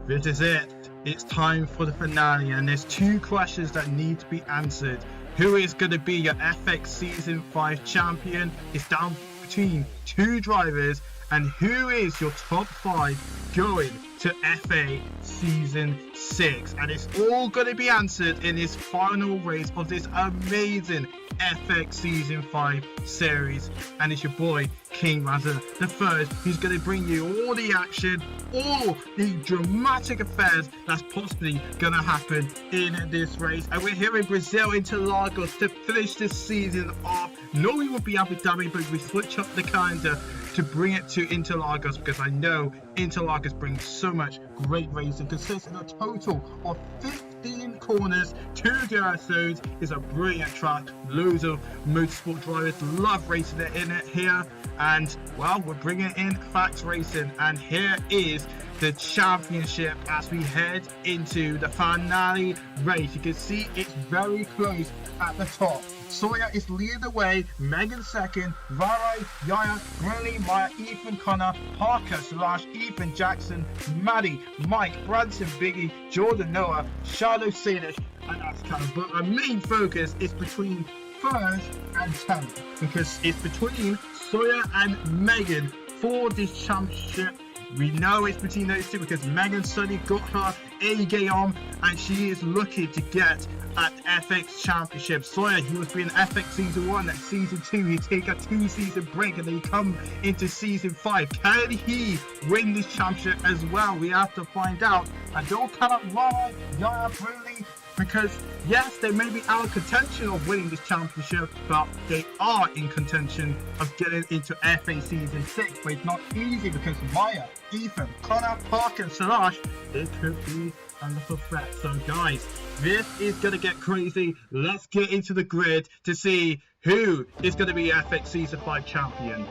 This is it. It's time for the finale, and there's two questions that need to be answered. Who is going to be your FX Season 5 champion? It's down between two drivers. And who is your top 5 going to FA Season 6? And it's all going to be answered in this final race of this amazing FX Season 5 series. And it's your boy, King Razza the First, who's going to bring you all the action, all the dramatic affairs that's possibly going to happen in this race. And we're here in Brazil, Interlagos, to finish this season off. Normally it would be Abu Dhabi, but we switch up the calendar to bring it to Interlagos because I know Interlagos brings so much great racing. Consisting of a total of 15 corners, 2 dirt zones. Is a brilliant track. Loads of motorsport drivers love racing it in it here. And well, we're bringing in FAX Racing, and here is the championship as we head into the finale race. You can see it's very close at the top. Sawyer is leading the way, Megan second, Vare, Yaya, Briley, Maya, Ethan, Connor, Parker, Solange, Ethan, Jackson, Maddie, Mike, Branson, Biggie, Jordan, Noah, Shadow, Salish, and Ascan. But our main focus is between first and 10th, because it's between Sawyer and Megan for this championship. We know it's between those two because Megan suddenly got her A game on, and she is looking to get at FX Championship. Sawyer, he was being FX Season 1, at Season 2 he take a 2-season break, and then he come into Season 5. Can he win this championship as well? We have to find out. I don't cannot ride Yaya Bruley, because yes, they may be out of contention of winning this championship, but they are in contention of getting into FA Season 6. But it's not easy because Maya, Ethan, Connor, Parker, and Solange, they could be a little threat. So guys, this is going to get crazy. Let's get into the grid to see who is going to be FX Season 5 champion.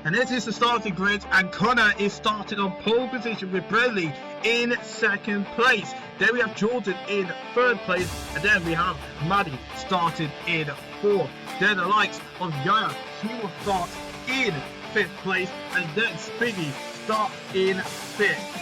And this is the starting grid, and Connor is starting on pole position with Bradley in second place. Then we have Jordan in third place, and then we have Maddie started in fourth. Then the likes of Yaya, he will start in fifth place, and then Spiggy starts in fifth.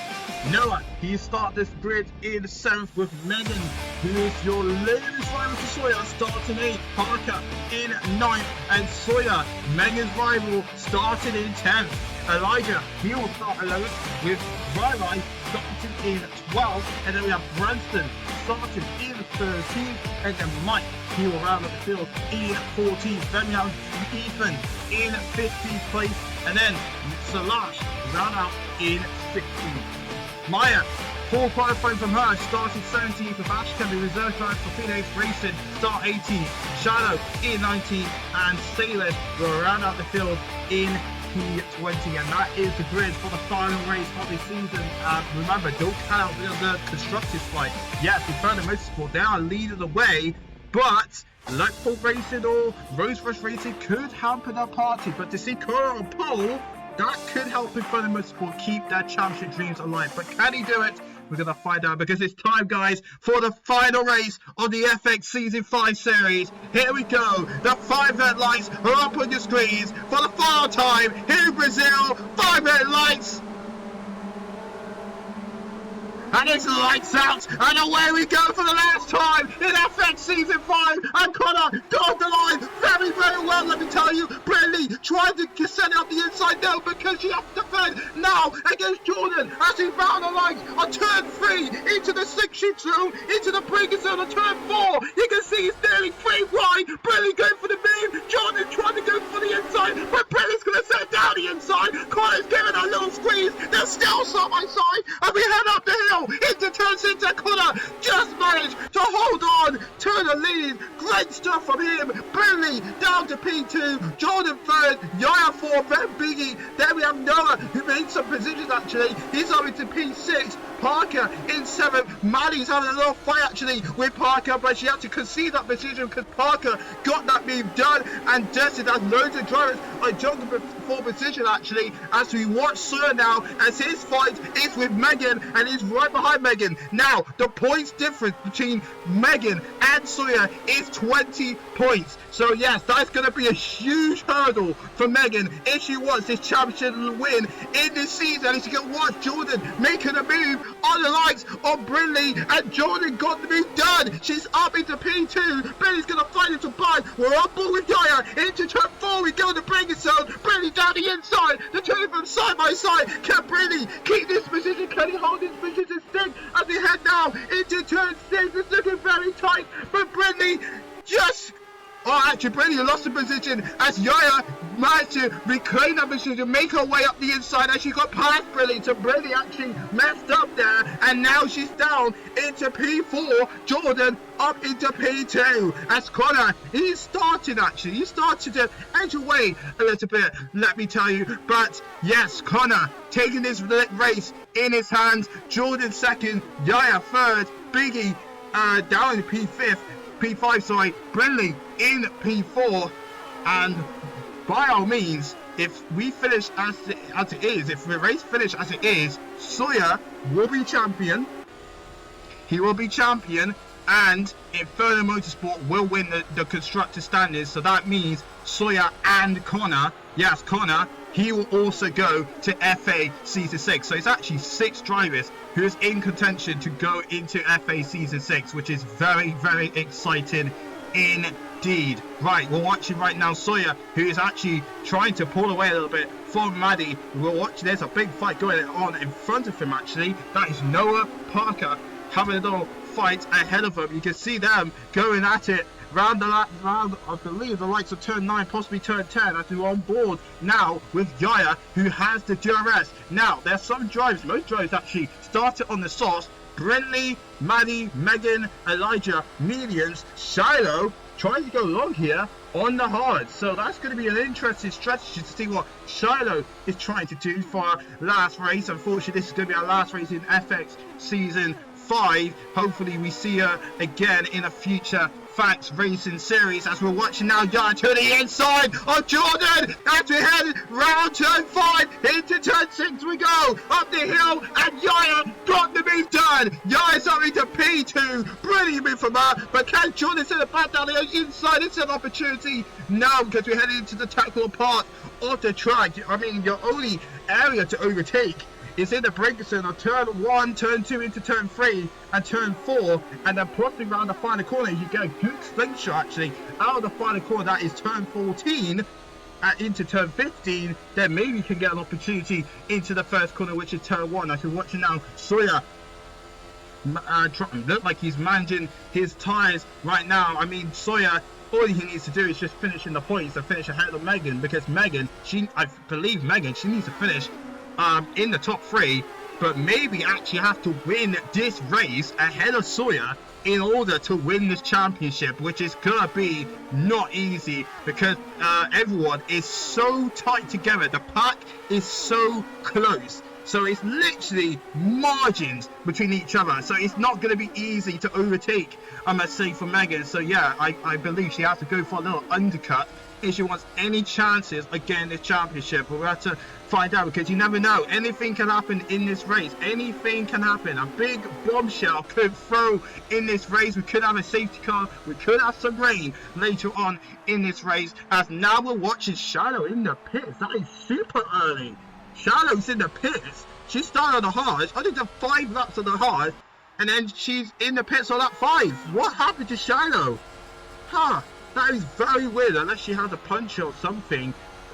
Noah, he starts this grid in 7th with Megan, who is your latest rival to Sawyer, starting 8th. Parker in 9th, and Sawyer, Megan's rival, starting in 10th. Elijah, he will start 11th with Rai starting in 12th, and then we have Branston starting in 13th, and then Mike, he will round up the field in 14th. Then we have Ethan in 15th place, and then Solange round out in 16th. Maya, full qualifying from her, started 17th with Ashton, the reserve driver for FAX Racing, start 18th. Shadow in 19th, and Sailor will round out the field in P20. And that is the grid for the final race of the season. Remember, don't count out the constructors fight. Yes, we found the Motorsport, they are leading the way, but Luckful Racing or Rose Rush Racing could hamper that party. But to see Cora on pole, that could help Infraction Motorsport keep their championship dreams alive. But can he do it? We're going to find out, because it's time, guys, for the final race of the FX Season 5 series. Here we go. The 5 red lights are up on your screens for the final time here in Brazil. 5 red lights. And it's lights out, and away we go for the last time in FX Season 5. And Connor got the line very, very well, let me tell you. Bradley tried to send out the inside now because she has to defend now against Jordan as he found the line on turn 3 into the 6-shoot zone, into the breaking zone on turn 4. You can see he's nearly 3 wide. Bradley going for the beam. Jordan trying to go for the inside, but Bradley's going to set down the inside. Connor's giving a little squeeze. They're still side by side, and we head up the hill into turn 6, and Connor just managed to hold on to the lead. Great stuff from him. Bradley down to P2, Jordan 3rd, Yaya 4th, then Biggie. Then we have Noah, who made some positions actually. He's over to P6. Parker in 7th. Maddie's having a little fight actually with Parker, but she had to concede that position because Parker got that move done and dusted. As loads of drivers are jumping for position. position actually, as we watch Sawyer now, as his fight is with Megan, and he's right behind Megan. Now, the points difference between Megan and Sawyer is 20 points. So yes, that's going to be a huge hurdle for Megan if she wants this championship win in this season. And she can watch Jordan making a move on the likes of Brindley, and Jordan got the move done. She's up into P2. Brindley's going to fight into Pine. We're on board with Yaya into turn 4. We go to Breaking Zone. Brindley down the inside. The two of them side by side. Can Brindley keep this position? Can he hold this position stick as we head now into turn 6? It's looking very tight, but Brindley just... Oh, actually, Brindley lost the position as Yaya managed to reclaim that position, make her way up the inside as she got past Brindley. So Brindley actually messed up there, and now she's down into P4. Jordan up into P2 as Connor, he's starting to edge away a little bit, let me tell you. But yes, Connor taking this race in his hands. Jordan second, Yaya third, Biggie down in P5, sorry, Brindley in P4. And by all means, if we finish as it is, if the race finish as it is, Sawyer will be champion. He will be champion, and Inferno Motorsport will win the constructor standings. So that means Sawyer and Connor, yes, Connor, he will also go to FA Season 6. So it's actually 6 drivers who is in contention to go into FA Season 6, which is very, very exciting indeed. Right, we're watching right now Sawyer, who is actually trying to pull away a little bit from Maddie. We're watching, there's a big fight going on in front of him actually. That is Noah Parker having a little fight ahead of him. You can see them going at it round I believe the likes of turn 9, possibly turn 10, as we're on board now with Yaya, who has the DRS. Now, there's some drivers, most drivers actually started on the sauce. Brindley, Maddie, Megan, Elijah, mediums. Shiloh trying to go long here on the hard. So that's going to be an interesting strategy to see what Shiloh is trying to do for our last race. Unfortunately, this is going to be our last race in FX Season 5. Hopefully we see her again in a future FAX Racing series, as we're watching now Yaya to the inside of Jordan as we head round turn 5 into turn 6. We go up the hill, and Yaya got the move done. Yaya's up into P2. Brilliant move from her, but can Jordan send it back down the inside? It's an opportunity now because we're heading into the technical part of the track. I mean, your only area to overtake is in the break zone of turn 1, turn 2 into turn 3 and turn 4, and then possibly around the final corner you get a good slingshot actually out of the final corner. That is turn 14 into turn 15. Then maybe you can get an opportunity into the first corner, which is turn 1. As we're watching now, Sawyer look like he's managing his tyres right now. I mean, Sawyer, all he needs to do is just finish in the points and finish ahead of Megan, because Megan, I believe Megan, she needs to finish in the top 3, but maybe actually have to win this race ahead of Sawyer in order to win this championship, which is gonna be not easy because everyone is so tight together. The pack is so close, so it's literally margins between each other, so it's not going to be easy to overtake, I must say, for Megan. So yeah, I believe she has to go for a little undercut if she wants any chances again this championship. We'll have to find out, because you never know, anything can happen in this race. Anything can happen. A big bombshell could throw in this race. We could have a safety car, we could have some rain later on in this race, as now we're watching Shiloh in the pits. That is super early. Shiloh's in the pits. She started on the hard, I did 5 laps on the hard, and then she's in the pits on lap 5. What happened to Shiloh? Huh, that is very weird, unless she has a punch or something.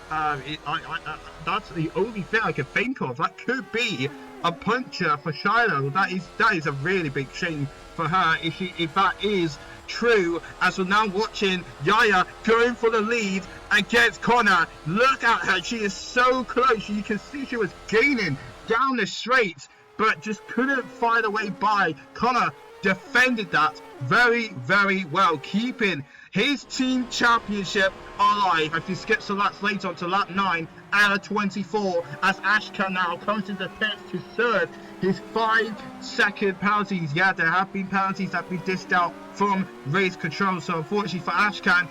That's the only thing I can think of. That could be a puncher for Shiloh. That is a really big shame for her if that is true, as we're now watching Yaya going for the lead against Connor. Look at her, she is so close. You can see she was gaining down the straight, but just couldn't find a way by. Connor defended that very, very well, keeping his team championship alive. If he skips the laps later on to lap 9 out of 24, as Ashkan now comes to the pits to serve his 5-second penalties. Yeah, there have been penalties that have been dished out from race control, so unfortunately for Ashkan,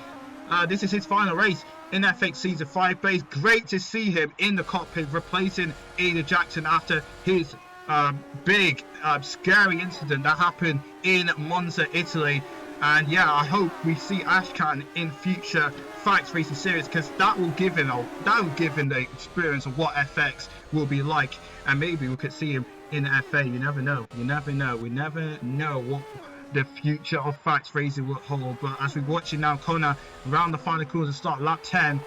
this is his final race in FX Season 5 base. Great to see him in the cockpit replacing Ada Jackson after his big scary incident that happened in Monza, Italy. And yeah, I hope we see Ashkan in future FAX Racing series, because that will give him the experience of what FX will be like, and maybe we could see him in the FA. You never know. We never know what the future of FAX Racing will hold. But as we're watching now, Connor around the final corner to start lap 10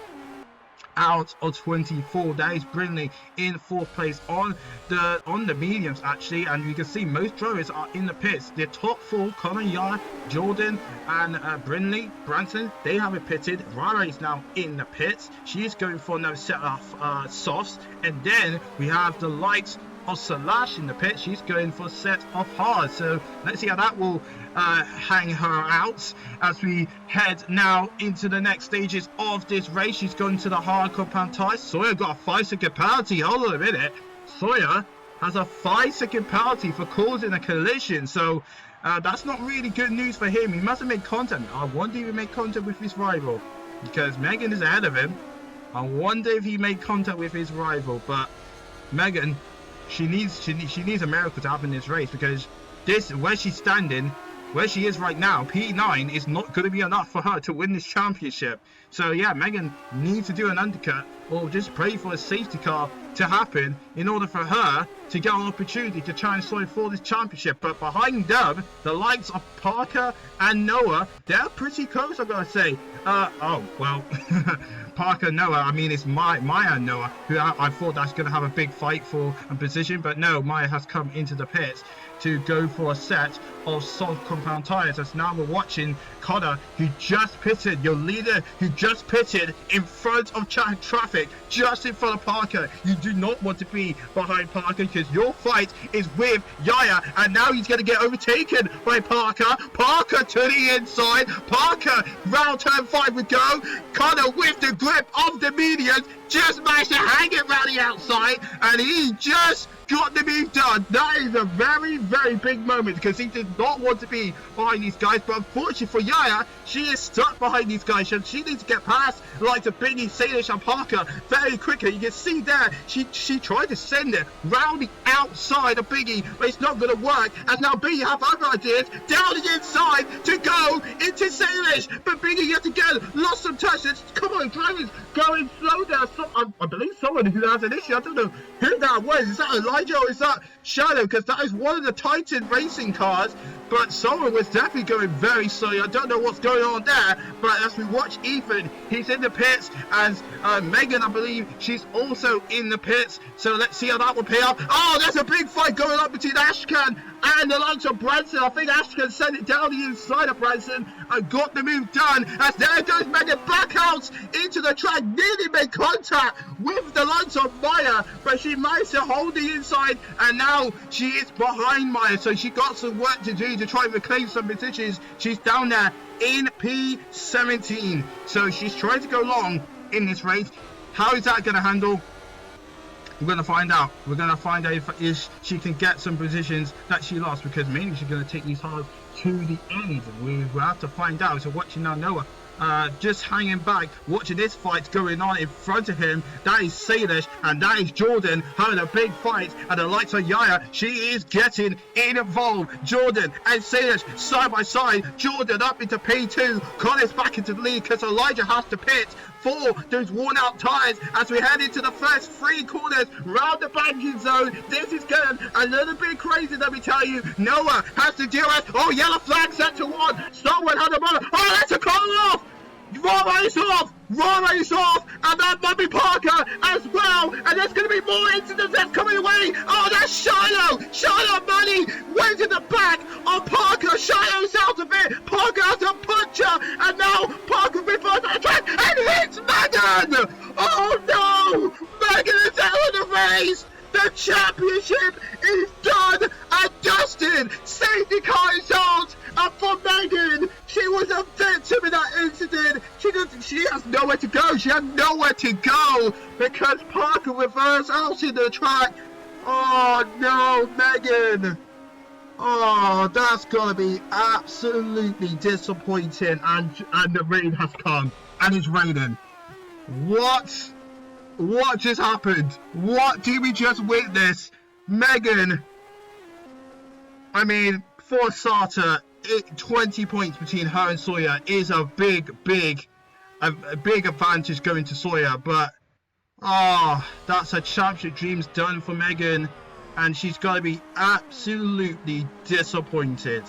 out of 24. That is Brindley in 4th place on the mediums actually, and you can see most drivers are in the pits. The top 4, Connor, Yara, Jordan and Brindley, Branson, they haven't pitted. Rara is now in the pits. She is going for another set of softs, and then we have the likes of Salash in the pit. She's going for a set of hard. So let's see how that will hang her out as we head now into the next stages of this race. She's going to the hard compound tires. Sawyer got a 5-second penalty. Hold on a minute. Sawyer has a 5-second penalty for causing a collision. So that's not really good news for him. He must have made contact. I wonder if he made contact with his rival, because Megan is ahead of him. I wonder if he made contact with his rival. But Megan, she needs a miracle to happen in this race, because this, where she's standing, where she is right now, P9 is not going to be enough for her to win this championship. So yeah, Megan needs to do an undercut or just pray for a safety car to happen in order for her to get an opportunity to try and solve for this championship. But behind them, the likes of Parker and Noah, they're pretty close, I've got to say. Oh, well, Parker, Noah, I mean, it's Maya and Noah, who I thought that's going to have a big fight for a position, but no, Maya has come into the pits to go for a set of soft compound tires. As now we're watching Connor, who just pitted, your leader who just pitted in front of traffic, just in front of Parker. You do not want to be behind Parker, because your fight is with Yaya, and now he's going to get overtaken by Parker. Parker to the inside. Parker, round turn 5 would go. Connor with the grip of the median, just managed to hang it round the outside, and he just got the move done. That is a very, very big moment, because he did not want to be behind these guys, but unfortunately for Yaya, she is stuck behind these guys. She needs to get past like the Biggie, Salish and Parker very quickly. You can see there, she tried to send it round the outside of Biggie, but it's not going to work, as now Biggie have other ideas down the inside to go into Salish, but Biggie yet again lost some touch. Come on, drivers going slow there. I believe someone who has an issue. I don't know who that was. Is that Elijah or is that Shadow? Because that is one of the Titan racing cars, but someone was definitely going very slowly. I don't know what's going on there, but as we watch Ethan, he's in the pits, as Megan, I believe, she's also in the pits. So let's see how that will pay off. Oh, there's a big fight going on between Ashkan and the likes of Branson. I think Ashkan sent it down the inside of Branson and got the move done, as there goes Megan back out into the track, nearly made contact with the likes of Maya, but she managed to hold the inside, and now she is behind Maya, so she got some work to do to try and reclaim some positions. She's down there in P17, so she's trying to go long in this race. How is that going to handle? We're going to find out. We're going to find out if she can get some positions that she lost, because maybe she's going to take these cars to the end. We'll have to find out. So watching now Noah just hanging back, watching this fight going on in front of him. That is Salish and that is Jordan having a big fight, and the lights of Yaya, she is getting involved. Jordan and Salish side by side. Jordan up into P2, Connor's back into the lead because Elijah has to pit for those worn out tires as we head into the first 3 corners round the banking zone. This is getting a little bit crazy, let me tell you. Noah has to deal with, oh, yellow flag set to 1. Someone had a motor. Oh, that's a call off. Rara is off, and that might be Parker as well, and there's going to be more incidents that's coming away. Oh, that's Shiloh Money went in the back of Parker. Shiloh's out of it. Parker has a puncher, and now Parker reverses the track and hits Megan. Oh no, Megan is out of the race. The championship is done and dusted. Safety car is out, and for Megan, she was a victim in that incident. She has nowhere to go. She had nowhere to go because Parker reversed out in the track. Oh no, Megan. Oh, that's gonna be absolutely disappointing. And the rain has come, and it's raining. What? What just happened? What did we just witness? Megan, I mean, for a starter, 20 points between her and Sawyer is a big advantage going to Sawyer, but that's a championship dreams done for Megan, and she's got to be absolutely disappointed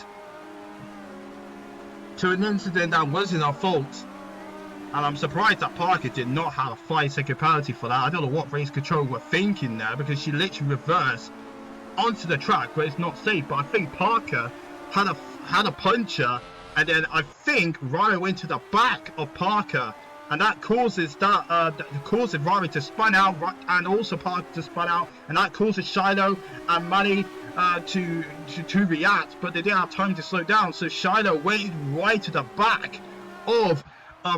to an incident that wasn't her fault. And I'm surprised that Parker did not have a 5-second penalty for that. I don't know what race control were thinking there, because she literally reversed onto the track where it's not safe. But I think Parker had a puncher, and then I think Ryan went to the back of Parker, and that causes Ryan to spin out, and also Parker to spin out, and that causes Shiloh and Manny to react, but they didn't have time to slow down. So Shiloh went right to the back of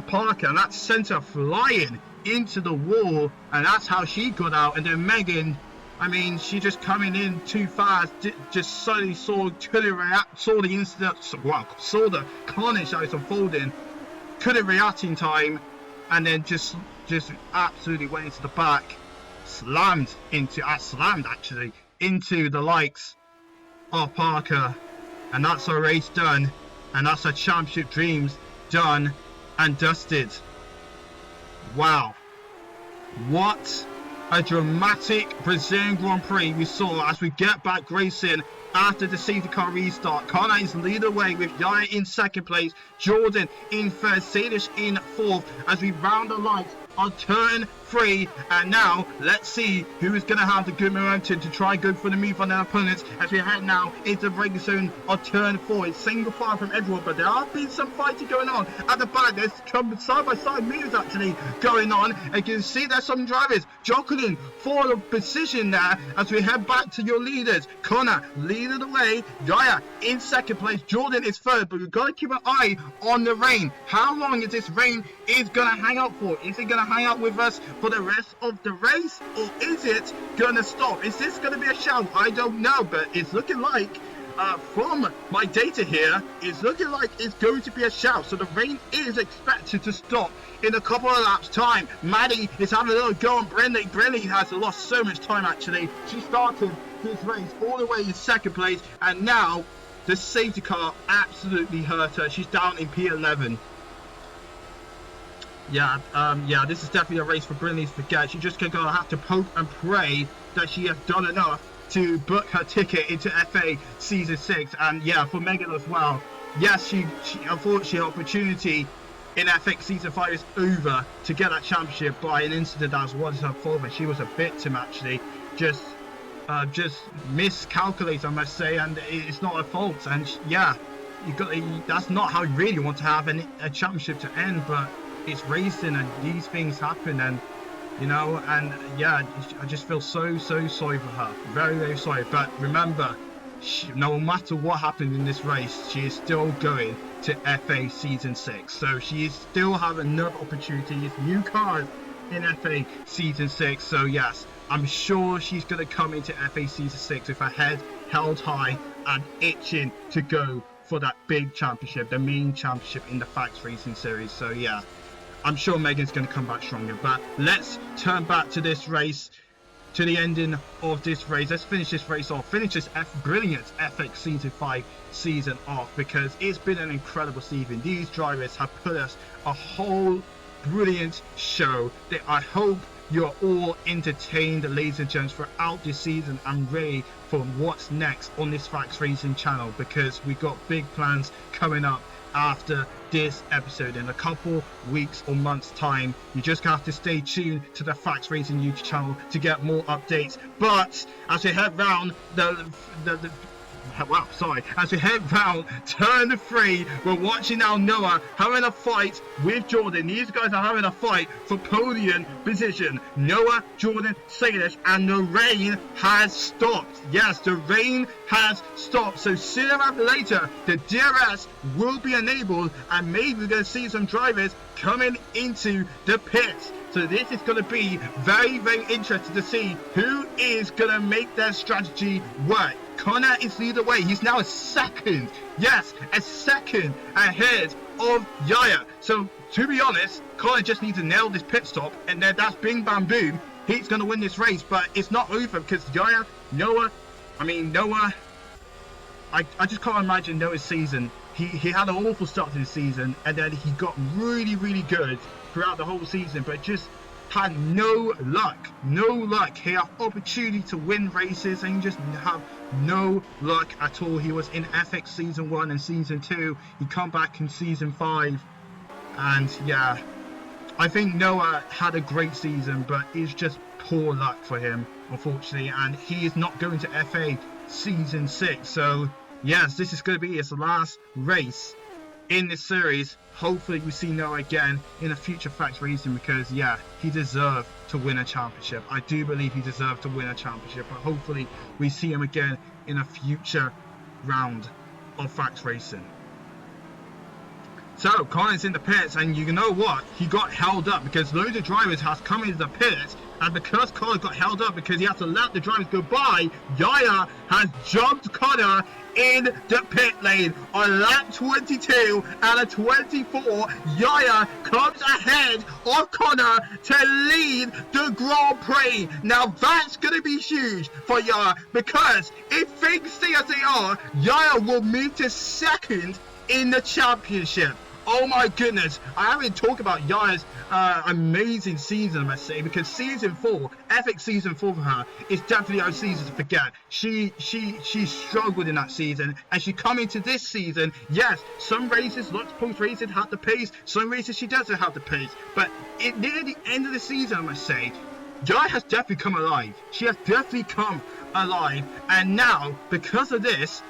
Parker, and that sent her flying into the wall, and that's how she got out. And then Megan, I mean, she just coming in too fast, just suddenly saw the incident, saw the carnage that was unfolding, couldn't react in time, and then just absolutely went into the back, slammed into the likes of Parker, and that's our race done, and that's our championship dreams done and dusted. Wow, what a dramatic Brazilian Grand Prix we saw as we get back racing after the safety car restart. Connor is leading the way with Yaya in second place, Jordan in third, Salish in fourth as we round the lights on turn 3, and now let's see who is going to have the good momentum to try and go for the move on their opponents as we head now into the braking zone on turn 4. It's single file from everyone, but there have been some fighting going on at the back. There's some side-by-side moves actually going on, and you can see there's some drivers jockeying for the position there as we head back to your leaders. Connor leading the way, Yaya in second place, Jordan is third, but we've got to keep an eye on the rain. How long is this rain going to hang out for? Is it going to hang out with us for the rest of the race, or is it gonna stop? Is this gonna be a shout? I don't know, but it's looking like from my data here, it's looking like it's going to be a shout. So the rain is expected to stop in a couple of laps time. Maddie is having a little go on Brenley. Brenley has lost so much time actually. She started this race all the way in second place, and now the safety car absolutely hurt her. She's down in P11. Yeah, this is definitely a race for Brinley to forget. She's just gonna have to hope and pray that she has done enough to book her ticket into FA Season 6. And yeah, for Megan as well. Yes, she unfortunately, her opportunity in FX Season 5 is over to get that championship by an incident that was her fault, but she was a victim actually. Just miscalculated, I must say, and it's not her fault. And yeah, that's not how you really want to have a championship to end, but it's racing and these things happen, and you know, and yeah, I just feel so sorry for her, very sorry. But remember, no matter what happened in this race, she is still going to FA Season 6, so she is still having another opportunity. It's new cars in FA Season 6, so yes, I'm sure she's going to come into FA Season 6 with her head held high and itching to go for that big championship, the main championship in the FAX Racing series. So yeah, I'm sure Megan's going to come back stronger. But let's turn back to this race, to the ending of this race. Let's finish this race off, finish this brilliant FX Season 5 season off, because it's been an incredible season. These drivers have put us a whole brilliant show. I hope you're all entertained, ladies and gents, throughout this season and ready for what's next on this FAX Racing channel, because we've got big plans coming up after this episode in a couple weeks or months time. You just have to stay tuned to the FAX Racing YouTube channel to get more updates. But as we head round as we head round turn 3, we're watching now Noah having a fight with Jordan. These guys are having a fight for podium position. Noah, Jordan, Salish, and the rain has stopped. Yes, the rain has stopped. So sooner or later, the DRS will be enabled, and maybe we're going to see some drivers coming into the pits. So this is going to be very interesting to see who is going to make their strategy work. Connor is leading the way. He's now a second. Yes, a second ahead of Yaya. So to be honest, Connor just needs to nail this pit stop, and then that's bing bam boom. He's going to win this race, but it's not over because Noah, I just can't imagine Noah's season. He had an awful start to the season, and then he got really, really good throughout the whole season, but just had no luck. He had opportunity to win races, and he just have no luck at all. He was in FX Season 1 and Season 2. He come back in Season 5, and yeah, I think Noah had a great season, but it's just poor luck for him, unfortunately, and he is not going to FA Season 6. So yes, this is going to be his last race in this series. Hopefully we see Noah again in a future FAX Racing, because yeah, he deserved to win a championship. I do believe he deserved to win a championship, but hopefully we see him again in a future round of FAX Racing. So Colin's in the pits, and you know what? He got held up because loads of drivers has come into the pits, and because Colin got held up because he had to let the drivers go by, Yaya has jumped Connor in the pit lane on lap 22 and a 24. Yaya comes ahead of Connor to lead the Grand Prix. Now that's going to be huge for Yaya, because if things stay as they are, Yaya will move to second in the championship. Oh my goodness, I haven't talked about Yaya's amazing season, I must say, because Season 4, FX Season 4 for her, is definitely our season to forget. She struggled in that season, and she come into this season. Yes, some races, lots of post-racing had the pace, some races she doesn't have the pace, but near the end of the season, I must say, Yaya has definitely come alive. She has definitely come alive, and now, because of this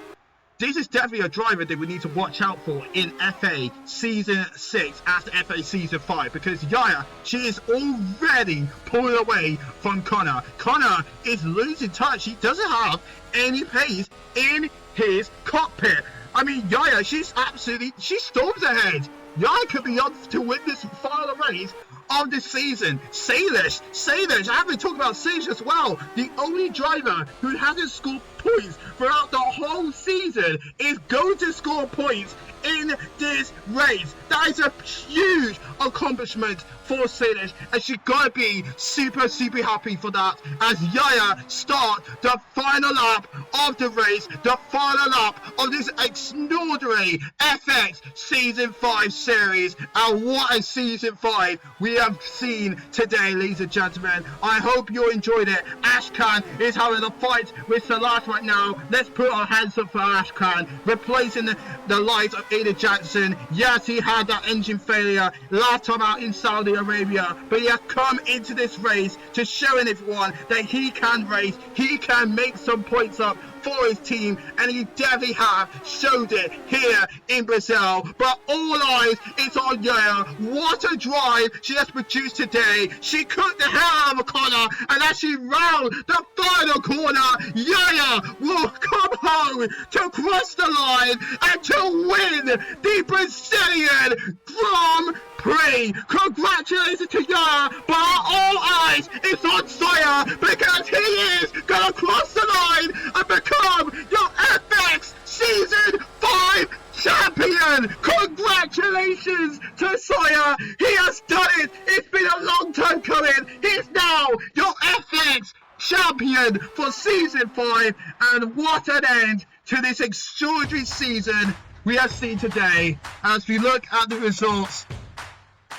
is definitely a driver that we need to watch out for in FA Season 6 after FA Season 5, because Yaya, she is already pulling away from Connor. Connor is losing touch. He doesn't have any pace in his cockpit. I mean, Yaya, she storms ahead. Yaya could be on to win this final race of this season. Sailors, I haven't talked about Sailors as well. The only driver who hasn't scored points throughout the whole season is going to score points in this race. That is a huge accomplishment for Sailors, and she's gotta be super happy for that as Yaya start the final lap of the race, the final lap of this extraordinary FX Season 5 series. And what a Season 5 we have seen today, ladies and gentlemen. I hope you enjoyed it. Ashkan is having a fight with Salat right now. Let's put our hands up for Ashkan, replacing the light of Ada Jackson. Yes, he had that engine failure last time out in Saudi Arabia, but he has come into this race to showing everyone that he can race, he can make some points up for his team, and he definitely have showed it here in Brazil. But all eyes is on Yaya. What a drive she has produced today. She cooked the hell out of Connor, and as she round the final corner, Yaya will come home to cross the line and to win the Brazilian Grand Prix. Congratulations to Yaya, but all eyes is on Sawyer, because he is gonna cross the line and become your FX Season 5 champion. Congratulations to Sawyer. He has done it. It's been a long time coming. He's now your FX champion for Season 5, and what an end to this extraordinary season we have seen today. As we look at the results,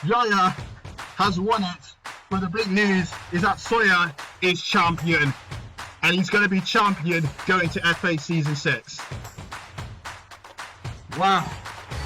Yaya has won it, but the big news is that Sawyer is champion, and he's going to be champion going to FA Season 6. Wow,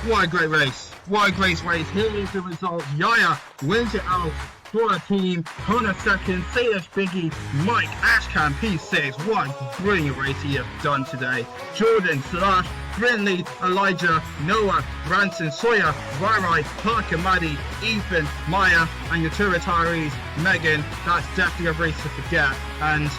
what a great race. What a great race. Here is the result. Yaya wins it out for a team. Connor second, Sailors Biggie, Mike, Ashcan P6. What a brilliant race he has done today. Jordan, Slash, Brindley, Elijah, Noah, Branson, Sawyer, Rai, Parker, Maddie, Ethan, Maya, and your two retirees, Megan. That's definitely a race to forget. And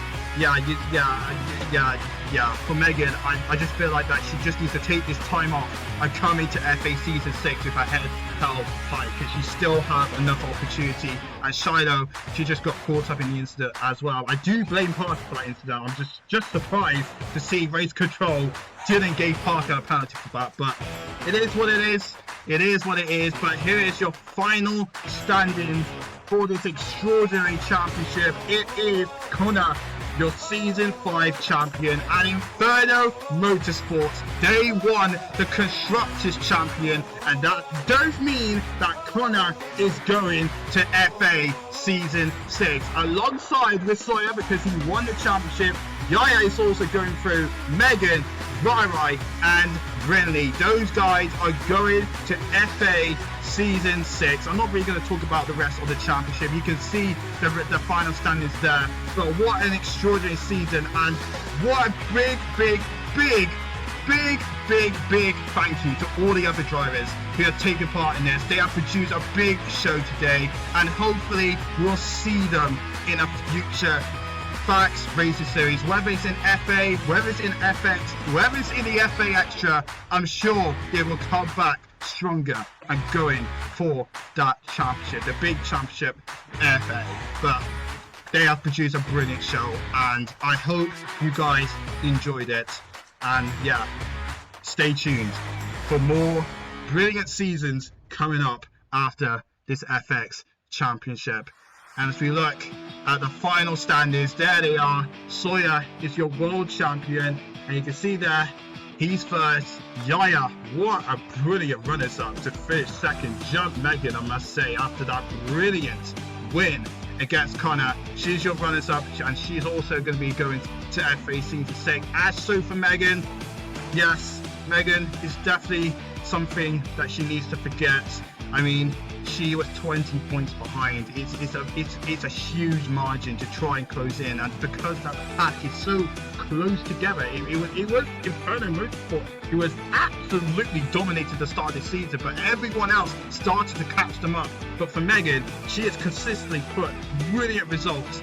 for Megan, I just feel like that she just needs to take this time off and come into FA Season 6 with her head held high, because she still have enough opportunity. And Shiloh, she just got caught up in the incident as well. I do blame Parker for that incident. I'm just surprised to see race control didn't give Parker a penalty for that, but it is what it is. It is what it is, but here is your final standings for this extraordinary championship. It is Connor, your Season 5 champion, and Inferno Motorsports, they won the Constructors Champion, and that does mean that Connor is going to FA Season 6, alongside with Sawyer, because he won the championship. Yaya is also going through, Megan, Rai, and Brinley. Those guys are going to FA Season 6. I'm not really going to talk about the rest of the championship. You can see the final standings there. But what an extraordinary season, and what a big thank you to all the other drivers who have taken part in this. They have produced a big show today, and hopefully we'll see them in a future FAX Racing Series, whether it's in FA, whether it's in FX, whether it's in the FA Extra. I'm sure they will come back stronger and going for that championship, the big championship FA. But they have produced a brilliant show, and I hope you guys enjoyed it. And yeah, stay tuned for more brilliant seasons coming up after this FX championship. And as we look at the final standings, there they are. Sawyer is your world champion, and you can see there, he's first. Yaya, what a brilliant runners-up to finish second. Jump Megan, I must say, after that brilliant win against Connor. She's your runners-up, and she's also going to be going to FA Season 6. As so for Megan, yes, Megan is definitely something that she needs to forget. I mean, she was 20 points behind. It's a huge margin to try and close in, and because that pack is so close together, it was Inferno Motorsport who was absolutely dominated the start of the season, but everyone else started to catch them up. But for Megan, she has consistently put brilliant results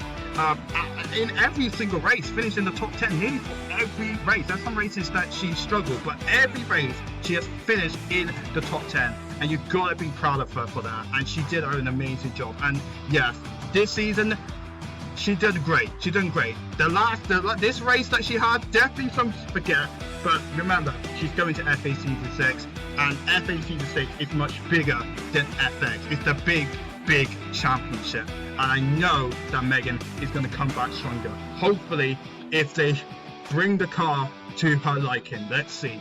in every single race, finished in the top 10 nearly for every race. There's some races that she struggled, but every race she has finished in the top 10, and you've got to be proud of her for that. And she did an amazing job. And yes, this season she did great. She did great. This race that she had, definitely some forget, but remember, she's going to FA Season 6, and FA Season 6 is much bigger than FX. It's the big championship, and I know that Megan is going to come back stronger. Hopefully, if they bring the car to her liking. Let's see.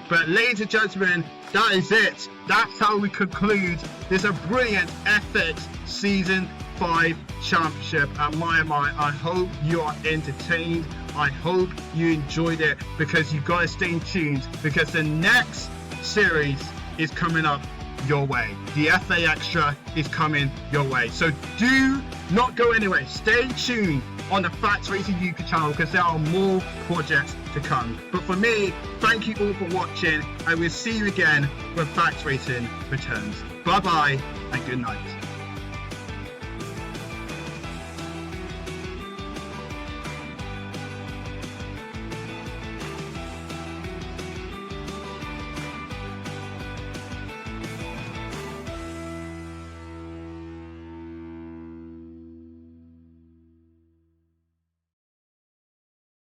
But ladies and gentlemen, that is it. That's how we conclude this brilliant FX Season 5 championship at my. I hope you are entertained. I hope you enjoyed it, because you've got to stay tuned, because the next series is coming up your way. The FA Extra is coming your way. So do not go anywhere. Stay tuned on the FAX Racing UK channel, because there are more projects to come. But for me, thank you all for watching, and we'll see you again when FAX Racing returns. Bye bye and good night.